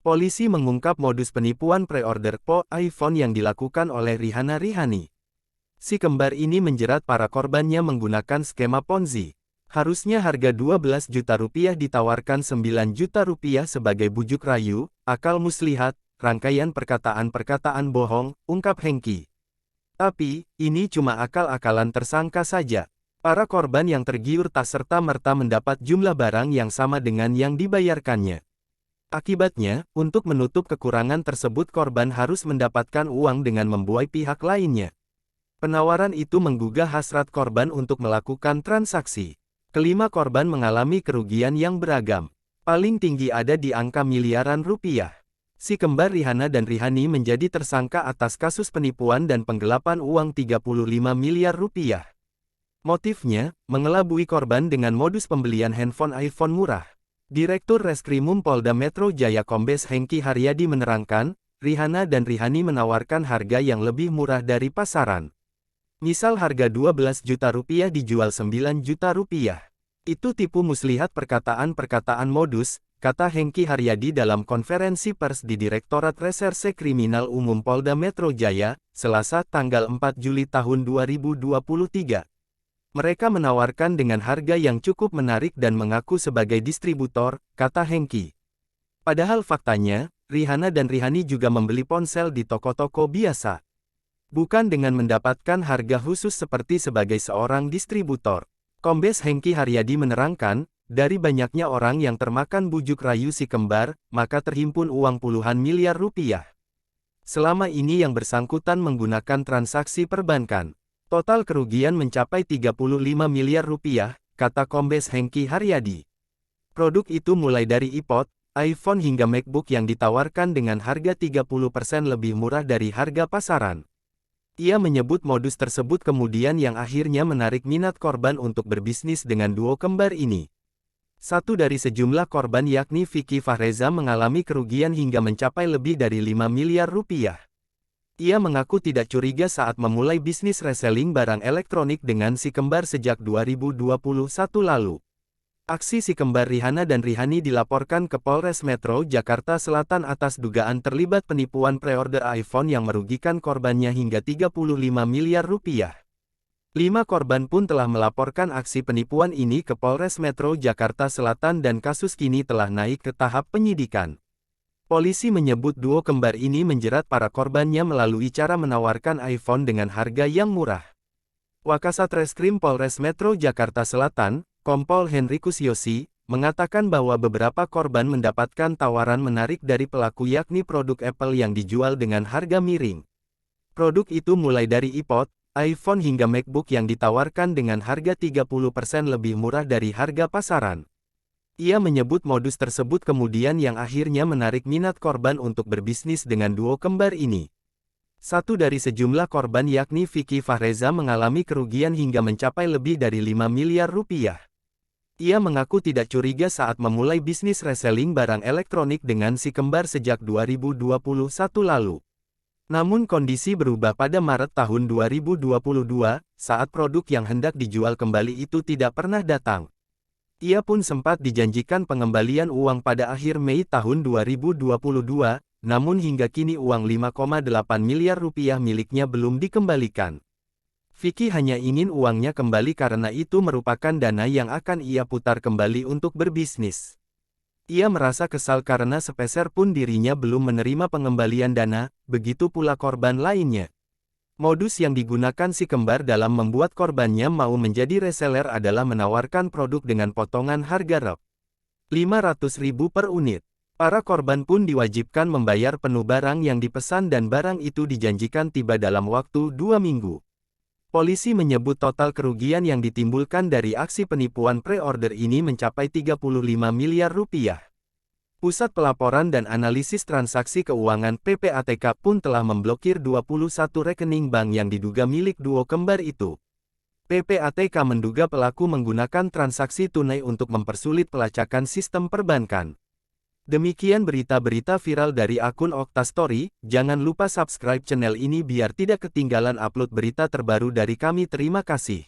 Polisi mengungkap modus penipuan pre-order iPhone yang dilakukan oleh Rihanna Rihani. Si kembar ini menjerat para korbannya menggunakan skema Ponzi. Harusnya harga 12 juta rupiah ditawarkan 9 juta rupiah sebagai bujuk rayu, akal muslihat, rangkaian perkataan-perkataan bohong, ungkap Hengki. Tapi, ini cuma akal-akalan tersangka saja. Para korban yang tergiur tak serta-merta mendapat jumlah barang yang sama dengan yang dibayarkannya. Akibatnya, untuk menutup kekurangan tersebut korban harus mendapatkan uang dengan membuai pihak lainnya. Penawaran itu menggugah hasrat korban untuk melakukan transaksi. Kelima korban mengalami kerugian yang beragam. Paling tinggi ada di angka miliaran rupiah. Si kembar Rihanna dan Rihani menjadi tersangka atas kasus penipuan dan penggelapan uang 35 miliar rupiah. Motifnya, mengelabui korban dengan modus pembelian handphone iPhone murah. Direktur Reskrimum Polda Metro Jaya Kombes Hengki Haryadi menerangkan, Rihanna dan Rihani menawarkan harga yang lebih murah dari pasaran. Misal harga 12 juta rupiah dijual 9 juta rupiah. Itu tipu muslihat perkataan-perkataan modus, kata Hengki Haryadi dalam konferensi pers di Direktorat Reserse Kriminal Umum Polda Metro Jaya, Selasa tanggal 4 Juli tahun 2023. Mereka menawarkan dengan harga yang cukup menarik dan mengaku sebagai distributor, kata Hengki. Padahal faktanya, Rihanna dan Rihani juga membeli ponsel di toko-toko biasa. Bukan dengan mendapatkan harga khusus seperti sebagai seorang distributor. Kombes Hengki Haryadi menerangkan, dari banyaknya orang yang termakan bujuk rayu si kembar, maka terhimpun uang puluhan miliar rupiah. Selama ini yang bersangkutan menggunakan transaksi perbankan. Total kerugian mencapai 35 miliar rupiah, kata Kombes Hengki Haryadi. Produk itu mulai dari iPod, iPhone hingga MacBook yang ditawarkan dengan harga 30% lebih murah dari harga pasaran. Ia menyebut modus tersebut kemudian yang akhirnya menarik minat korban untuk berbisnis dengan duo kembar ini. Satu dari sejumlah korban yakni Vicky Fahreza mengalami kerugian hingga mencapai lebih dari 5 miliar rupiah. Ia mengaku tidak curiga saat memulai bisnis reselling barang elektronik dengan si kembar sejak 2021 lalu. Aksi si kembar Rihanna dan Rihani dilaporkan ke Polres Metro Jakarta Selatan atas dugaan terlibat penipuan pre-order iPhone yang merugikan korbannya hingga 35 miliar rupiah. 5 korban pun telah melaporkan aksi penipuan ini ke Polres Metro Jakarta Selatan dan kasus kini telah naik ke tahap penyidikan. Polisi menyebut duo kembar ini menjerat para korbannya melalui cara menawarkan iPhone dengan harga yang murah. Wakasat Reskrim Polres Metro Jakarta Selatan, Kompol Henrikus Yosi, mengatakan bahwa beberapa korban mendapatkan tawaran menarik dari pelaku yakni produk Apple yang dijual dengan harga miring. Produk itu mulai dari iPod, iPhone hingga MacBook yang ditawarkan dengan harga 30% lebih murah dari harga pasaran. Ia menyebut modus tersebut kemudian yang akhirnya menarik minat korban untuk berbisnis dengan duo kembar ini. Satu dari sejumlah korban yakni Vicky Fahreza mengalami kerugian hingga mencapai lebih dari 5 miliar rupiah. Ia mengaku tidak curiga saat memulai bisnis reselling barang elektronik dengan si kembar sejak 2021 lalu. Namun kondisi berubah pada Maret tahun 2022, saat produk yang hendak dijual kembali itu tidak pernah datang. Ia pun sempat dijanjikan pengembalian uang pada akhir Mei tahun 2022, namun hingga kini uang 5,8 miliar rupiah miliknya belum dikembalikan. Vicky hanya ingin uangnya kembali karena itu merupakan dana yang akan ia putar kembali untuk berbisnis. Ia merasa kesal karena sepeser pun dirinya belum menerima pengembalian dana, begitu pula korban lainnya. Modus yang digunakan si kembar dalam membuat korbannya mau menjadi reseller adalah menawarkan produk dengan potongan harga Rp500.000 per unit. Para korban pun diwajibkan membayar penuh barang yang dipesan dan barang itu dijanjikan tiba dalam waktu 2 minggu. Polisi menyebut total kerugian yang ditimbulkan dari aksi penipuan pre-order ini mencapai 35 miliar rupiah. Pusat Pelaporan dan Analisis Transaksi Keuangan (PPATK) pun telah memblokir 21 rekening bank yang diduga milik duo kembar itu. PPATK menduga pelaku menggunakan transaksi tunai untuk mempersulit pelacakan sistem perbankan. Demikian berita-berita viral dari akun Oktastory. Jangan lupa subscribe channel ini biar tidak ketinggalan upload berita terbaru dari kami. Terima kasih.